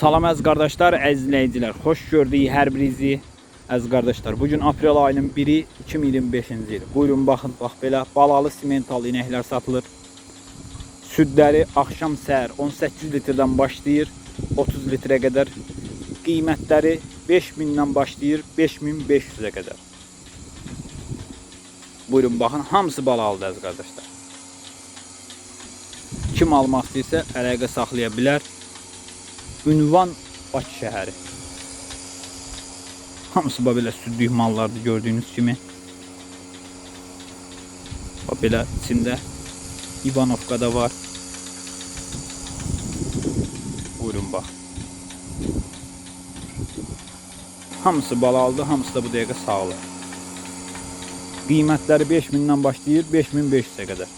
Salam əziz qardaşlar, əziz izləyicilər. Xoş gördük hər birinizi. Əziz qardaşlar, bugün aprel ayının 1-i 2025-ci il. Buyurun baxın, bax belə balalı simental inəklər satılır. Südləri axşam səhər 18 litrdən başlayır 30 litrə qədər. Qiymətləri 5000-dən başlayır 5500-ə qədər. Buyurun baxın, hamısı balalıdır əziz qardaşlar. Kim almaq istəyirsə əlaqə saxlaya bilər. Ünvan Bakı şəhəri. Hamısı belə südlük mallardır gördüyünüz kimi. Belə içində İvanovka da var. Buyurun bax. Hamısı balalıdır, hamısı da bu dəqiqə sağlı. Qiymətləri 5000-dən başlayır 5500-ə qədər.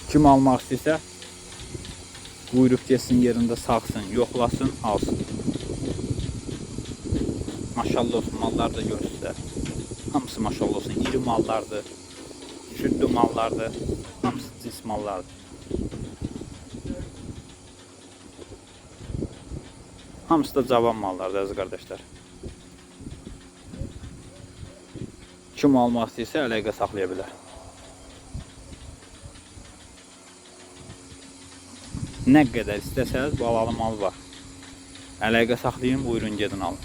Kim almaq istəyirsə buyurub getsin, yerində saxsın, yoxlasın, alsın. Maşallah olsun, mallar da görürsünüzlər. Hamısı maşallah olsun, iri mallardır, südlü mallardır, hamısı cins mallardır. Hamısı da cavan mallardır əziz qardaşlar. Kim almaq istəyirsə əlaqə saxlaya bilər. Nə qədər istəsəz balalı mal var. Əlaqə saxlayın, buyurun gedin alın.